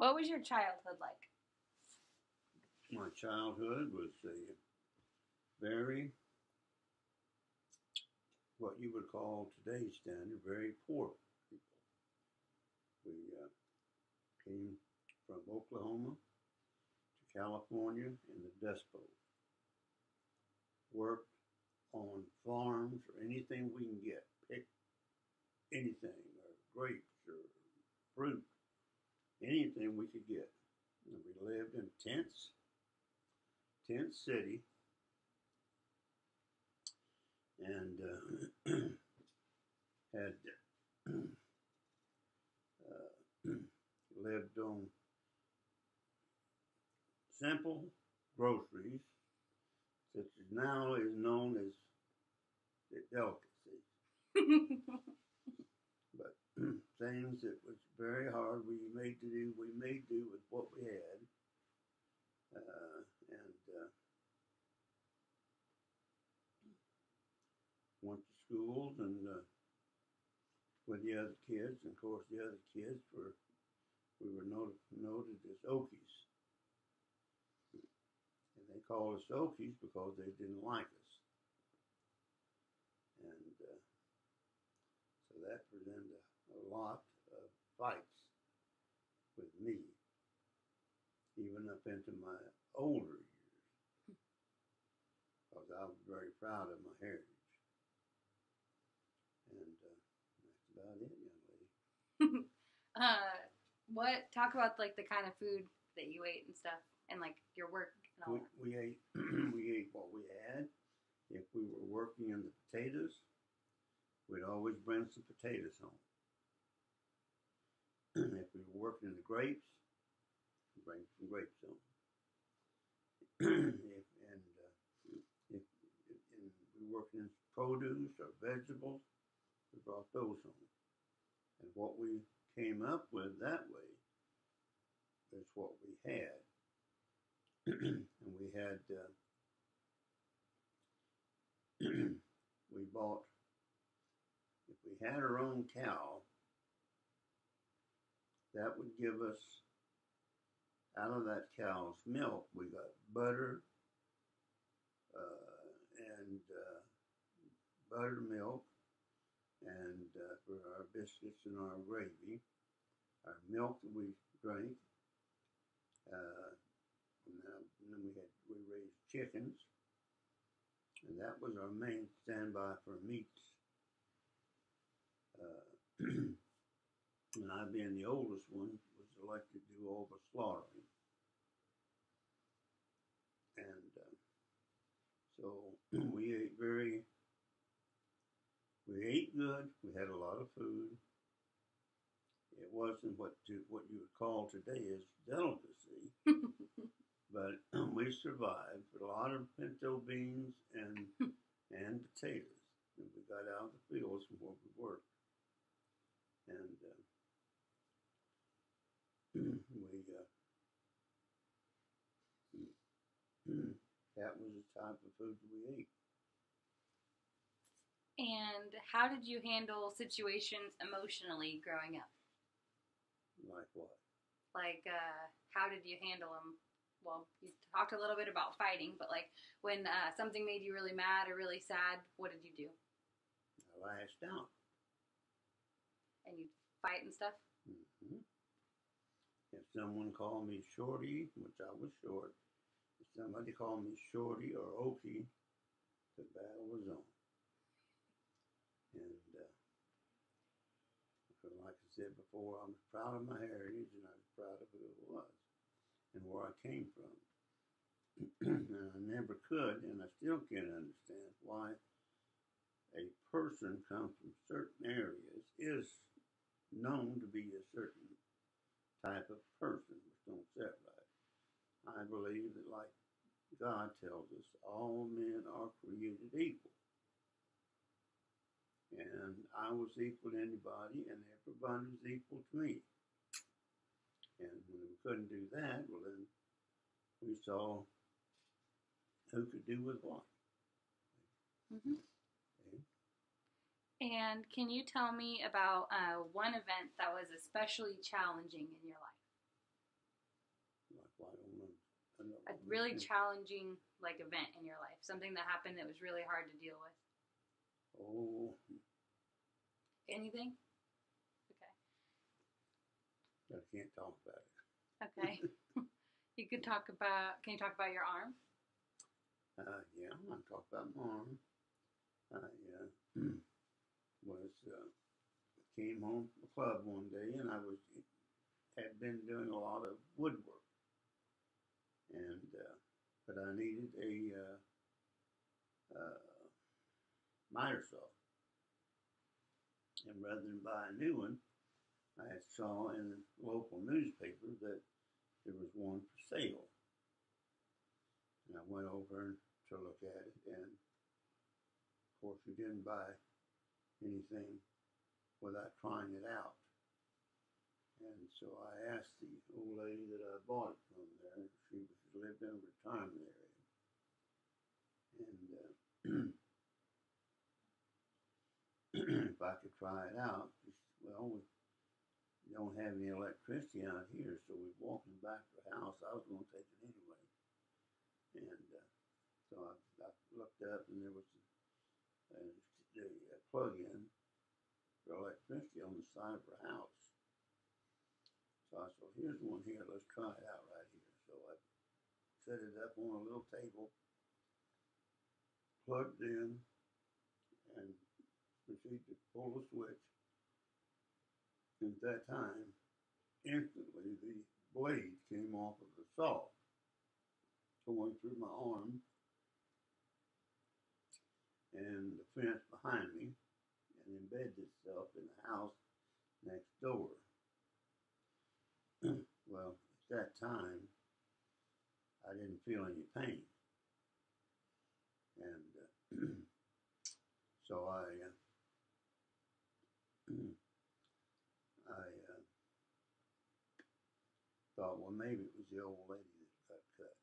What was your childhood like? My childhood was a very, what you would call today's standard, very poor people. We came from Oklahoma to California in the Dust Bowl. Worked on farms or anything we can get. Pick anything, or grapes or fruit, anything we could get. And we lived in tents, tent city, and had lived on simple groceries, such as now is known as the delicacy. But things that was very hard we made do with what we had. And went to schools and with the other kids. And of course, the other kids we were noted as Okies. And they called us Okies because they didn't like us. And so that presented a lot of fights with me, even up into my older years, because I was very proud of my heritage. And that's about it, young lady. Talk about like the kind of food that you ate and stuff, and like your work and all that. We ate we ate what we had. If we were working in the potatoes, we'd always bring some potatoes home. If we were working in the grapes, we'd bring some grapes home. If we were working in produce or vegetables, we brought those home. And what we came up with that way is what we had. And we had, we bought, if we had our own cow, that would give us, out of that cow's milk, we got butter and buttermilk, and for our biscuits and our gravy, our milk that we drank, and then we raised chickens, and that was our main standby for meats. And I, being the oldest one, was elected to do all the slaughtering. And so we ate good. We had a lot of food. It wasn't what you would call today as delicacy, but we survived with a lot of pinto beans and potatoes. And we got out of the fields from where we worked. And that was the type of food that we ate. And how did you handle situations emotionally growing up? Like what? Like, how did you handle them? Well, you talked a little bit about fighting, but like when something made you really mad or really sad, what did you do? I lashed out. And you fight and stuff? Mm-hmm. If someone called me Shorty, which I was short, if somebody called me Shorty or Okie, the battle was on. And like I said before, I was proud of my heritage, and I was proud of who it was and where I came from. And I never could, and I still can't understand why a person comes from certain areas is known to be a certain type of person, which don't set right. I believe that, like God tells us, all men are created equal. And I was equal to anybody, and everybody was equal to me. And when we couldn't do that, well then we saw who could do with what. Mm-hmm. Okay. And can you tell me about one event that was especially challenging in your life? Well, I don't A really challenging event in your life, something that happened that was really hard to deal with. Oh. Anything? Okay. I can't talk about it. Okay. You could talk about. Can you talk about your arm? Yeah, I talk about my arm. I was came home from the club one day, and had been doing a lot of woodwork, and but I needed a miter saw, and rather than buy a new one, I saw in the local newspaper that there was one for sale, and I went over to look at it, and of course, we didn't buy anything without trying it out. And so I asked the old lady that I bought it from there. She lived in a retirement area, and if I could try it out. She said, well, we don't have any electricity out here, so we're walking back to the house. I was going to take it anyway, and so I looked up, and there was the plug-in for electricity on the side of her house. So I said, well, here's one here. Let's try it out right here. So I set it up on a little table, plugged in, and proceeded to pull the switch. And at that time, instantly the blade came off of the saw, going through my arm and the fence behind me, and embedded itself in the house next door. Well, at that time, I didn't feel any pain, and so I thought, well, maybe it was the old lady that got cut.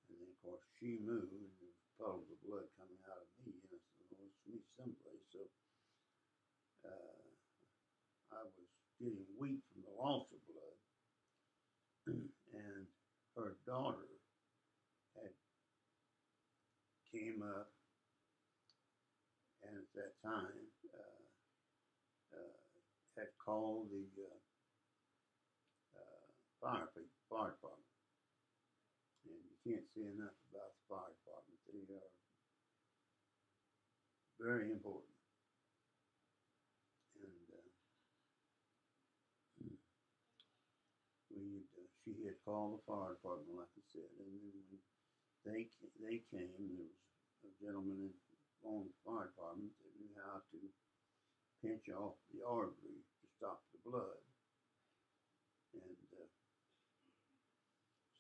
And then, of course, she moved, and there was puddles of blood coming out of me, and I said, well, it's me someplace. So I was getting weak from the loss of blood, and her daughter had came up, and at that time had called the fire department. And you can't say enough about the fire department. They are very important. And she had called the fire department, like I said, and then when they came, there was a gentleman on the fire department that knew how to pinch off the artery to stop the blood. And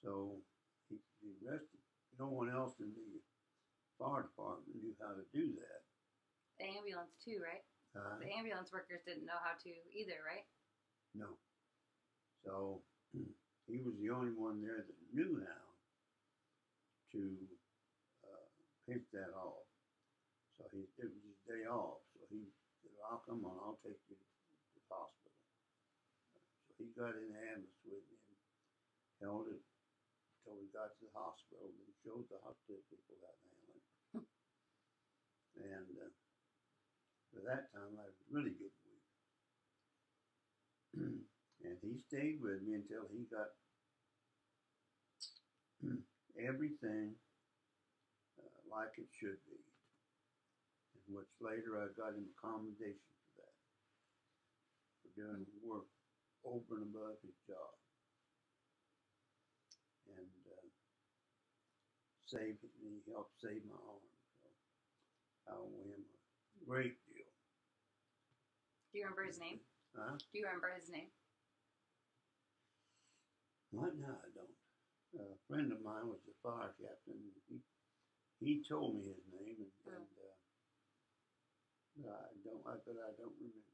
so the rest, no one else in the fire department knew how to do that. The ambulance too, right? The ambulance workers didn't know how to either, right? No. So he was the only one there that knew how to pinch that off. So it was his day off. So he said, "I'll come on. I'll take you to the hospital." So he got in the ambulance with me and held it until we got to the hospital. Then showed the hospital people how to handle it. And by that time, I was really getting weak. And he stayed with me until he got everything like it should be. In which later I got him a commendation for that, for doing work over and above his job. And he helped save my arm. So I owe him a great deal. Do you remember his name? Huh? Do you remember his name? Right now I don't. A friend of mine was the fire captain. He told me his name, but I don't remember.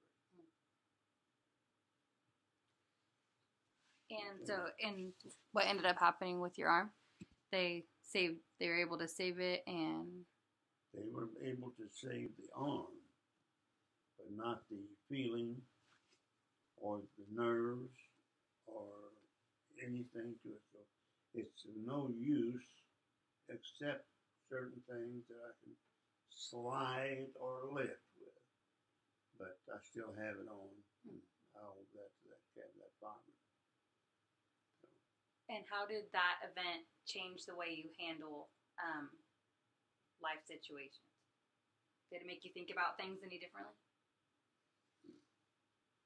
And so, and what ended up happening with your arm? They were able to save it, and they were able to save the arm, but not the feeling or the nerves or anything anything to it. So it's of no use except certain things that I can slide or lift with. But I still have it on. I hold that to that farmer. So, And how did that event change the way you handle life situations? Did it make you think about things any differently?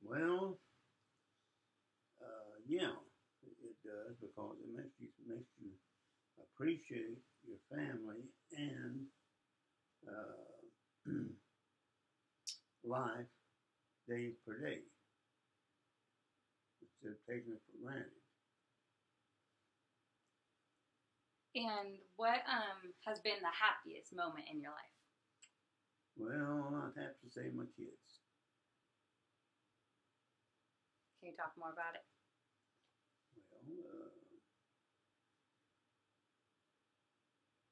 well, yeah, it does because it makes you appreciate your family and life day per day instead of taking it for granted. And what has been the happiest moment in your life? Well, I'd have to say my kids. Can you talk more about it? Well,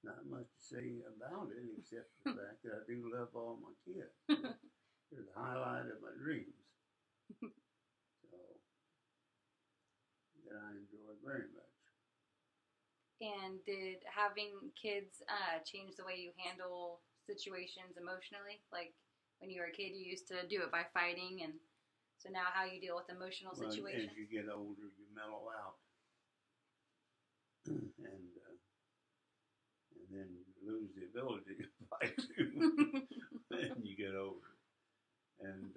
not much to say about it except the fact that I do love all my kids. They're the highlight of my dreams. So that I enjoy very much. And did having kids change the way you handle situations emotionally? Like when you were a kid, you used to do it by fighting, and so now how you deal with emotional Well, situations? as you get older, you mellow out, and then you lose the ability to fight too. And you get older, and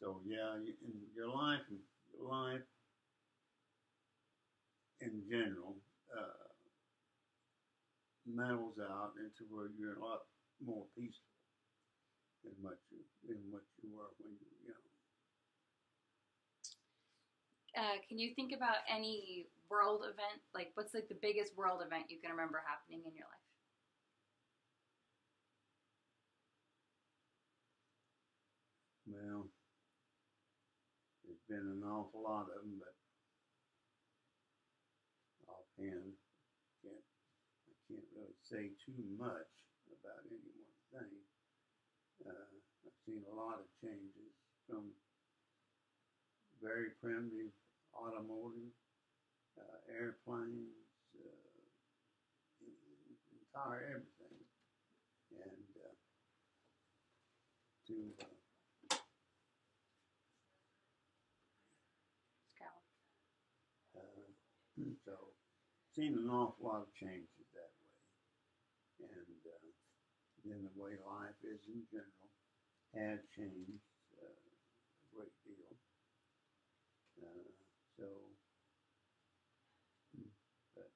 so yeah, in your life in general mellows out into where you're a lot more peaceful than what you were when you were young. Can you think about any world event? Like, what's like the biggest world event you can remember happening in your life? Well, there's been an awful lot of them, but offhand, I can't really say too much about any one thing. I've seen a lot of changes from very primitive automotive, airplanes, entire everything, and to Scout. so seen an awful lot of changes that way, and then the way life is in general has changed a great deal. So, but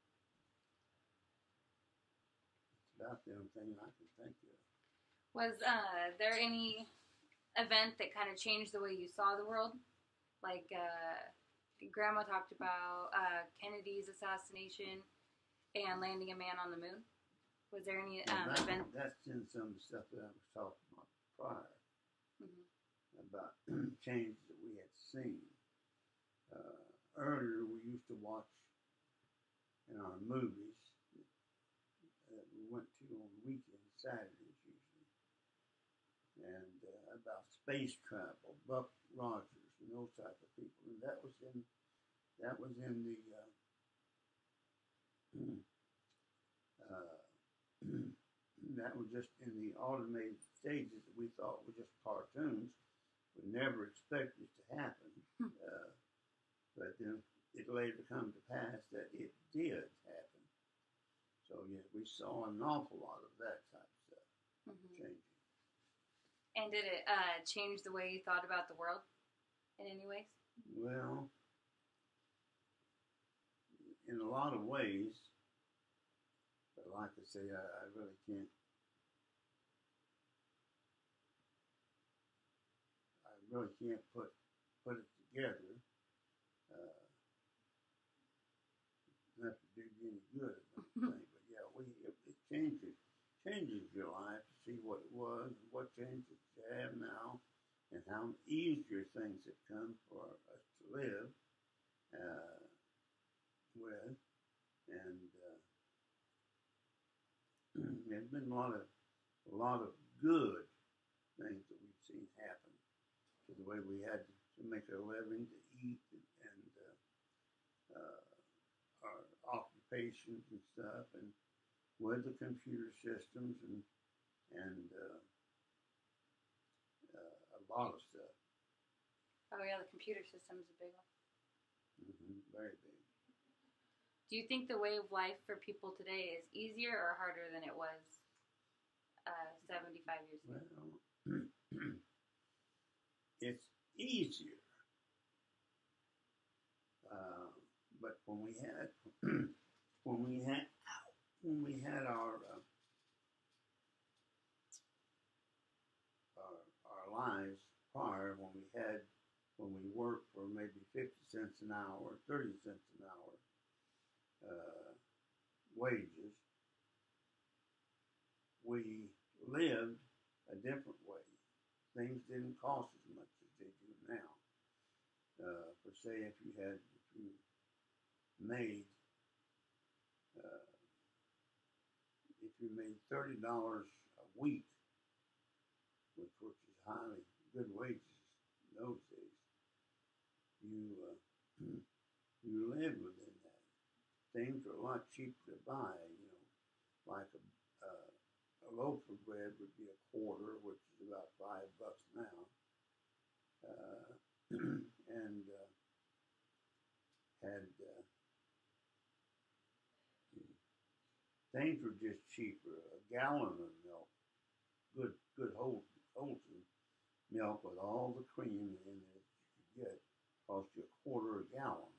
it's about the only thing I can think of. Was there any event that kind of changed the way you saw the world? Like Grandma talked about Kennedy's assassination and landing a man on the moon. Was there any event? That's in some of the stuff that I was talking about prior, about changes that we had seen. Earlier, we used to watch in our movies that we went to on weekends, Saturdays usually, and about space travel, Buck Rogers, and those type of people, and that was in the that was just in the automated stages that we thought were just cartoons. We never expected it to happen, but then it later come to pass that it did happen. So yeah, we saw an awful lot of that type of stuff changing. And did it change the way you thought about the world in any ways? Well, in a lot of ways, but like I say, I really can't. I really can't put it together. Not to do you any good, I don't think. But yeah, it changes your life to see what it was and what changes you have now, and how easier things have come for us to live with, and there's been a lot of good things that we've seen happen to the way we had to make a living, to eat, and occupations and stuff, and with the computer systems and a lot of stuff. Oh yeah, the computer system's a big one. Very big. Do you think the way of life for people today is easier or harder than it was 75 years ago? Well, it's easier. But when we had our lives prior, when we worked for maybe 50 cents an hour, 30 cents an hour wages, we lived a different way. Things didn't cost as much as they do now. For say, if you made $30 a week, which is highly good wages in those days, you lived within that. Things are a lot cheaper to buy. Like a loaf of bread would be a quarter, which is about $5 now, and things were just cheaper. A gallon of milk, good wholesome milk with all the cream in it you could get, cost you a quarter a gallon.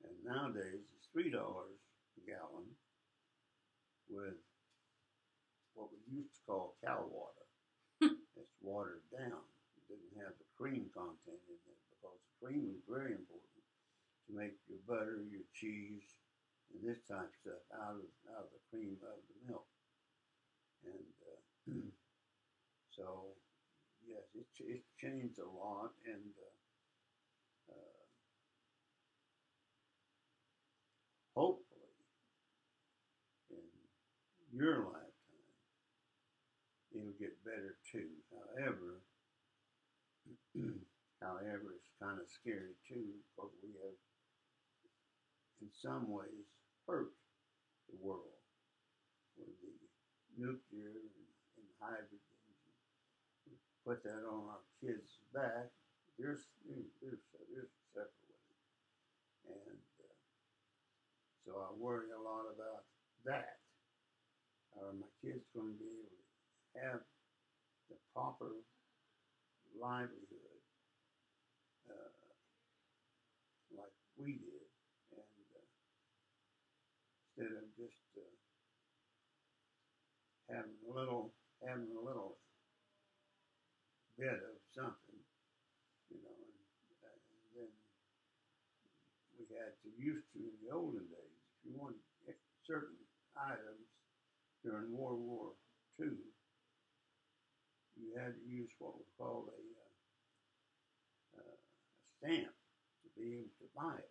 And nowadays it's $3 a gallon with what we used to call cow water. It's watered down. It didn't have the cream content in it because the cream is very important to make your butter, your cheese, and this type of stuff out of the cream of the milk. And so, yes, it's changed a lot, and hopefully in your lifetime it'll get better too. However, it's kind of scary too, because we have in some ways hurt the world with the nuclear and hydrogen. Put that on our kids' back. They're separate with it. And so I worry a lot about that. Are my kids going to be able to have the proper livelihood like we did? And instead of just having a little bit of something, and then we had to used to in the olden days. If you wanted certain items during World War II, you had to use what was called a stamp to be able to buy it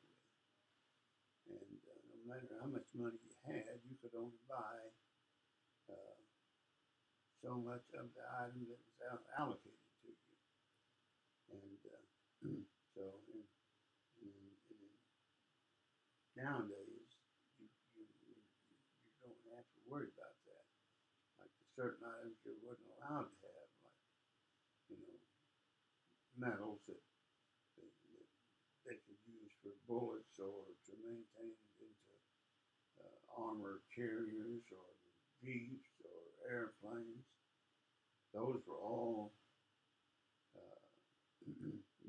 with. And no matter how much money you had, you could only buy so much of the item that was allocated to you. And so nowadays, you don't have to worry about that. Like certain items you wasn't allowed to have, like metals that they could use for bullets or to maintain into armored carriers or jeeps or airplanes. Those were all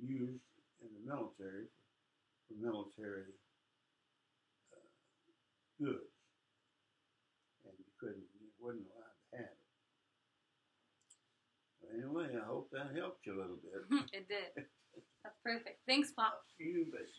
used in the military for military goods, and you wasn't allowed to have it. But anyway, I hope that helped you a little bit. It did. That's perfect. Thanks, Pop. You bet.